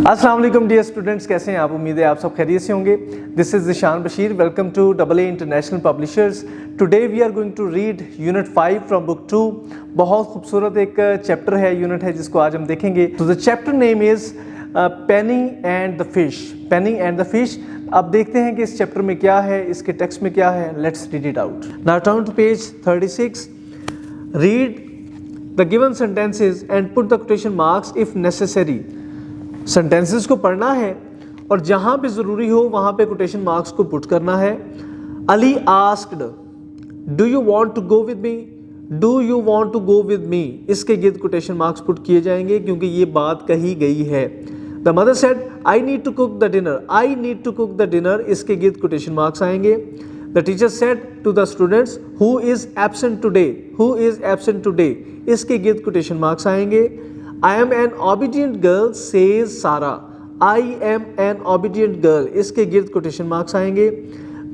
अस्सलाम वालेकुम dear students, कैसे हैं आप? उम्मीद है आप सब खैरियत से होंगे। This is Zeeshan Bashir. Welcome to AA international publishers. Today we are going to read unit 5 from book 2। बहुत खूबसूरत एक चैप्टर है, यूनिट है, जिसको आज हम देखेंगे। तो the chapter name is Penney and the fish. Penney and the fish. अब देखते हैं कि इस चैप्टर में क्या है, इसके टेक्स्ट में क्या है। Let's read it out. Now turn to page 36। Read the given sentences and put the quotation marks if necessary. Sentences को पढ़ना है और जहां पे ज़रूरी हो वहां पे कोटेशन मार्क्स को पुट करना है। Ali asked, do you want to go with me? Do you want to go with me, इसके गिर्द कोटेशन मार्क्स पुट किए जाएंगे क्योंकि ये बात कही गई है। The mother said, I need to cook the dinner. I need to cook the dinner, इसके गिर्द कोटेशन मार्क्स आएंगे। The teacher said to the students, who is absent today? Who is absent today, इसके गिर्द quotation marks आएंगे। I am an obedient girl, says Sarah. I am an obedient girl, इसके गिर्द quotation marks आएंगे।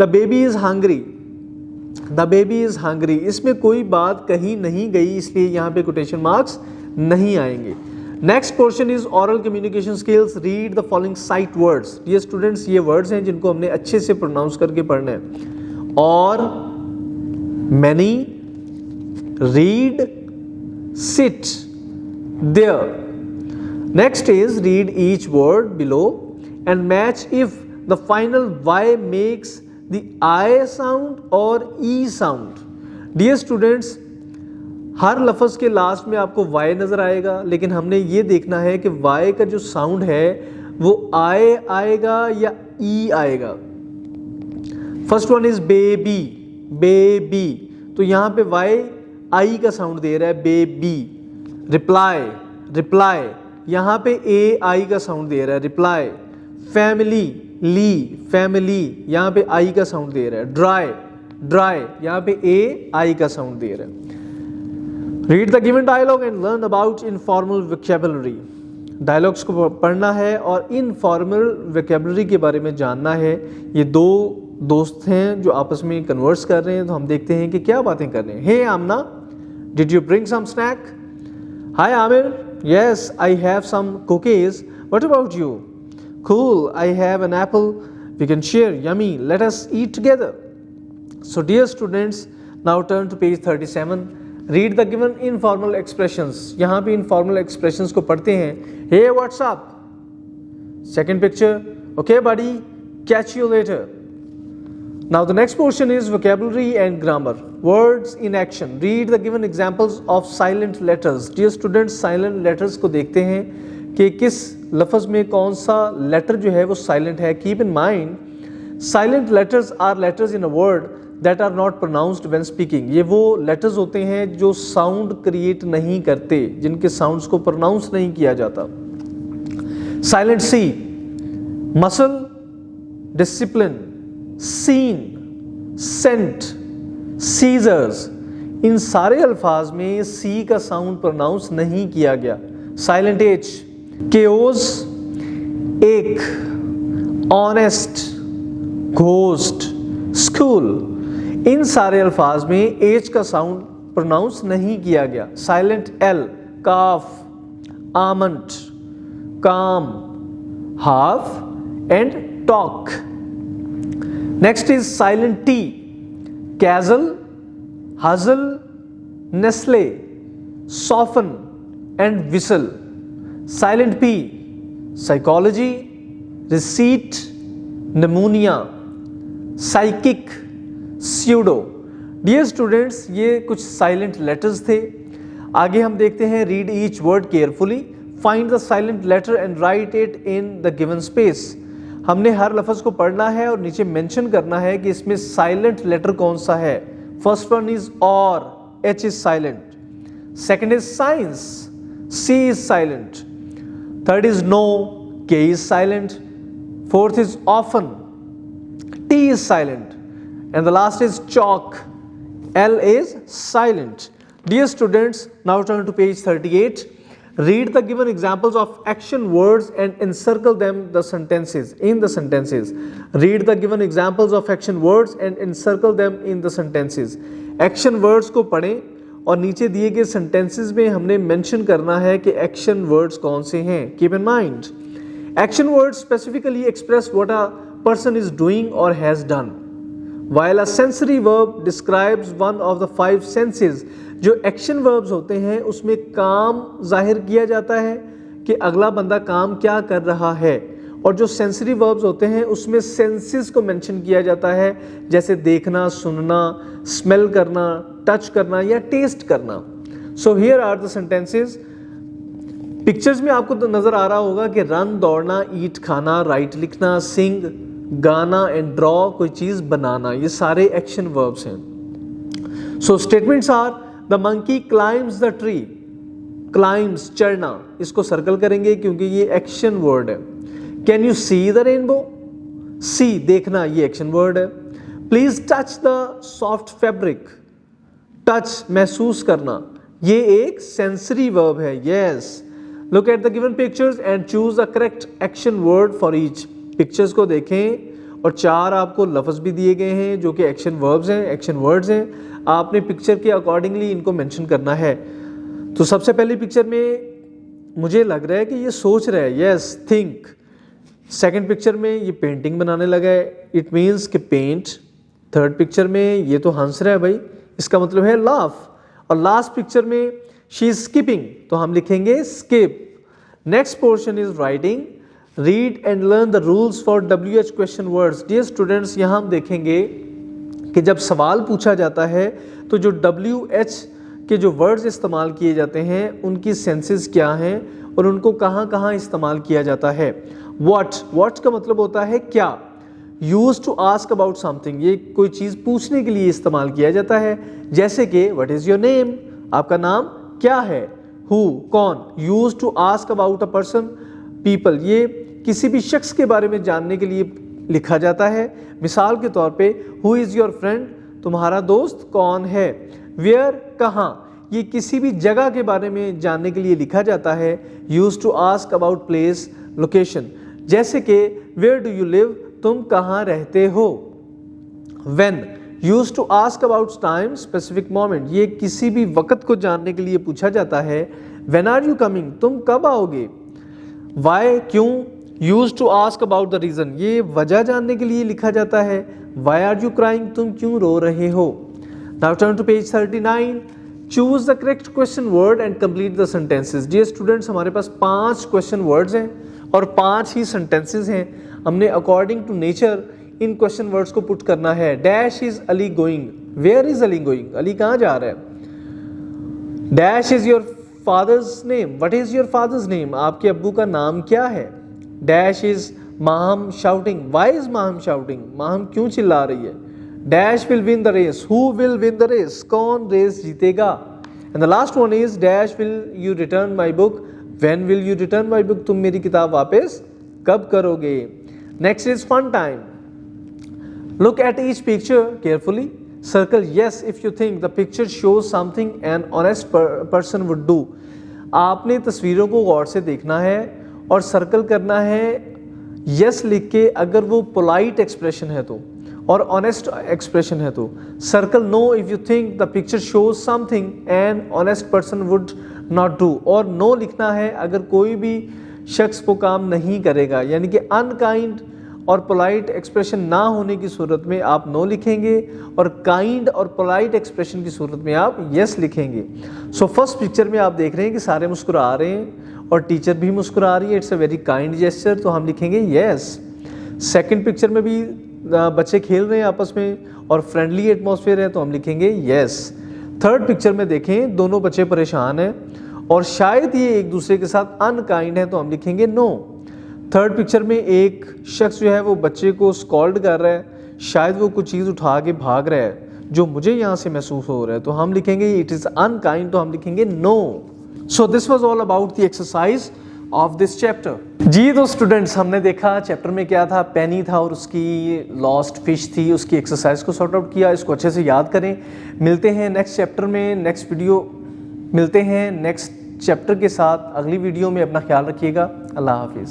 The baby is hungry. The baby is hungry, इसमें कोई बात कही नहीं गई, इसलिए यहाँ पे कोटेशन मार्क्स नहीं आएंगे। Next portion is aural communication skills. Read the following sight words. ये स्टूडेंट्स ये वर्ड्स हैं जिनको हमने अच्छे से प्रोनाउंस करके पढ़ना है। और, many, read, sit, there. Next is read each word below and match if the final Y makes the I sound or E sound. Dear students, हर लफ्ज़ के लास्ट में आपको Y नज़र आएगा, लेकिन हमने ये देखना है कि Y का जो साउंड है वो I आएगा या E आएगा। First one is baby, baby, तो यहाँ पे Y I का साउंड दे रहा है, बेबी। रिप्लाई, रिप्लाई, यहाँ पे ए आई का साउंड दे रहा है, रिप्लाई। फैमिली, ली, फैमिली, यहाँ पे आई का साउंड दे रहा है। ड्राई, ड्राई, यहाँ पे ए आई का साउंड दे रहा है। Read the given dialogue and learn about informal vocabulary. Dialogues को पढ़ना है और इनफॉर्मल वोकैबुलरी के बारे में जानना है। ये दो दोस्त हैं जो आपस में कन्वर्स कर रहे हैं, तो हम देखते हैं कि क्या बातें कर रहे हैं। Hey Aamna, did you bring some snack? Hi Amir, yes, I have some cookies. What about you? Cool, I have an apple. We can share. Yummy, let us eat together. So dear students, now turn to page 37. Read the given informal expressions. यहाँ पे informal expressions को पढ़ते हैं। Hey, what's up? Second picture. Okay, buddy, catch you later. Now the next portion is vocabulary and grammar. Words in action. Read the given examples of silent letters. Dear students, silent letters को देखते हैं कि किस लफ्ज़ में कौन सा letter जो है वो साइलेंट है। Keep in mind, silent letters are letters in a word that are not pronounced when speaking. ये वो letters होते हैं जो साउंड क्रिएट नहीं करते, जिनके साउंड्स को प्रोनाउंस नहीं किया जाता। Silent C, muscle, discipline, scene, cent, scissors, इन सारे अल्फाज में सी का साउंड प्रोनाउंस नहीं किया गया। साइलेंट एच, केओस, एक, ऑनेस्ट, घोस्ट, स्कूल, इन सारे अल्फाज में एच का साउंड प्रोनाउंस नहीं किया गया। साइलेंट एल, काफ, आमंट, काम, half and talk. Next is silent T, Castle, Huzzle, Nestle, Soften and Whistle. Silent P, Psychology, Receipt, Pneumonia, Psychic, Pseudo. Dear students, ये कुछ silent letters थे। आगे हम देखते हैं, read each word carefully, find the silent letter and write it in the given space. हमने हर लफ्ज़ को पढ़ना है और नीचे मेंशन करना है कि इसमें साइलेंट लेटर कौन सा है। First one is hour, H is silent. Second is science, C is silent. Third is know, K is silent. Fourth is often, T is silent. And the last is chalk, L is silent. Dear students, now turn to page 38. Read the given examples of action words and encircle them the sentences in the sentences. Read the given examples of action words and encircle them in the sentences. Action words को पढ़ें और नीचे दिए गए sentences में हमने mention करना है कि action words कौन से हैं. Keep in mind, Action words specifically express what a person is doing or has done, while a sensory verb describes one of the 5 senses. जो action verbs होते हैं उसमें काम जाहिर किया जाता है कि अगला बंदा काम क्या कर रहा है, और जो सेंसरी वर्ब्स होते हैं उसमें सेंसेस को मेंशन किया जाता है, जैसे देखना, सुनना, स्मेल करना, टच करना या टेस्ट करना. So here are the sentences. Pictures में आपको तो नजर आ रहा होगा कि रन दौड़ना, ईट खाना, राइट लिखना, सिंग गाना एंड ड्रॉ कोई चीज बनाना, ये सारे एक्शन वर्ब्स हैं. So statements are the monkey climbs the tree. Climbs चढ़ना, इसको सर्कल करेंगे क्योंकि ये एक्शन वर्ड है. Can you see the rainbow. See देखना, ये एक्शन वर्ड है. Please touch the soft fabric. Touch महसूस करना, ये एक सेंसरी वर्ब है. Yes. Look at the given pictures and choose the correct action word for each. Pictures को देखें और 4 आपको लफ्ज भी दिए गए हैं जो कि एक्शन वर्ब्स हैं, एक्शन वर्ड्स हैं. आपने पिक्चर के अकॉर्डिंगली इनको मेंशन करना है. तो सबसे पहली पिक्चर में मुझे लग रहा है कि ये सोच रहा है. Yes, think. सेकंड पिक्चर में ये पेंटिंग बनाने लगा है, इट मीन्स कि पेंट. थर्ड पिक्चर में ये तो हंस रहा है भाई, इसका मतलब है लाफ. और लास्ट पिक्चर में शी इज स्किपिंग, तो हम लिखेंगे skip. Next portion is writing. Read and learn the rules for WH question words. Dear students, यहाँ हम देखेंगे कि जब सवाल पूछा जाता है तो जो WH के जो वर्ड्स इस्तेमाल किए जाते हैं उनकी सेंसेस क्या हैं और उनको कहाँ कहाँ इस्तेमाल किया जाता है. व्हाट का मतलब होता है क्या. Use to ask about something, ये कोई चीज़ पूछने के लिए इस्तेमाल किया जाता है, जैसे कि व्हाट इज़ योर नेम, आपका नाम क्या है. हु कौन. Use to ask about a person, people, ये किसी भी शख्स के बारे में जानने के लिए लिखा जाता है. मिसाल के तौर पे हु इज़ योर फ्रेंड, तुम्हारा दोस्त कौन है. वेयर कहाँ, ये किसी भी जगह के बारे में जानने के लिए लिखा जाता है. Use to ask about place, location, जैसे कि वेयर डू यू लिव, तुम कहाँ रहते हो. When, use to ask about time, specific moment, ये किसी भी वक्त को जानने के लिए पूछा जाता है. व्हेन आर यू कमिंग, तुम कब आओगे. वाई, क्यों. Use to ask about the reason, ये वजह जानने के लिए लिखा जाता है. वाई आर यू क्राइंग, तुम क्यों रो रहे हो. Now turn to page 39. Choose the correct question word and complete the sentences. Dear students, हमारे पास 5 क्वेश्चन वर्ड्स हैं और 5 ही सेंटेंसेस हैं. हमने अकॉर्डिंग टू नेचर इन क्वेश्चन वर्ड्स को पुट करना है. Dash is Ali going, where is Ali going, Ali कहाँ जा रहा है. Dash is your father's name, what is your father's name, आपके अब्बू का नाम क्या है. Dash is Maham shouting, why is Maham shouting, Maham क्यों चिल्ला रही है. Dash will win the race, who will win the race, कौन रेस जीतेगा. And the last one is dash will you return my book, when will you return my book, तुम मेरी किताब वापस कब करोगे. Next is fun time. Look at each picture carefully. Circle yes if you think the picture shows something an honest person would do. आपने तस्वीरों को गौर से देखना है और सर्कल करना है yes लिख के अगर वो पोलाइट एक्सप्रेशन है तो, और ऑनेस्ट एक्सप्रेशन है तो. Circle no if you think the picture shows something an honest person would not do. और no लिखना है अगर कोई भी शख्स वो काम नहीं करेगा, यानी कि अनकाइंड और पोलाइट एक्सप्रेशन ना होने की सूरत में आप नो लिखेंगे और काइंड और पोलाइट एक्सप्रेशन की सूरत में आप यस लिखेंगे. सो फर्स्ट पिक्चर में आप देख रहे हैं कि सारे मुस्कुरा रहे हैं और टीचर भी मुस्कुरा रही है. It's a very kind gesture, तो हम लिखेंगे यस. सेकंड पिक्चर में भी बच्चे खेल रहे हैं आपस में और फ्रेंडली एटमॉस्फेयर है, तो हम लिखेंगे यस. थर्ड पिक्चर में देखें दोनों बच्चे परेशान हैं और शायद ये एक दूसरे के साथ अनकाइंड है, तो हम लिखेंगे नो. थर्ड पिक्चर में एक शख्स जो है वो बच्चे को स्कॉल्ड कर रहा है, शायद वो कुछ चीज़ उठा के भाग रहा है जो मुझे यहाँ से महसूस हो रहा है, तो हम लिखेंगे इट इज़ अनकाइंड, तो हम लिखेंगे no. So this was all about the exercise of this chapter. जी तो स्टूडेंट्स, हमने देखा चैप्टर में क्या था. पेनी था और उसकी लॉस्ट फिश थी, उसकी एक्सरसाइज को सॉर्ट आउट किया. इसको अच्छे से याद करें. मिलते हैं नेक्स्ट चैप्टर में, नेक्स्ट वीडियो मिलते हैं नेक्स्ट चैप्टर के साथ. अगली वीडियो में अपना ख्याल रखिएगा. अल्लाह हाफिज़.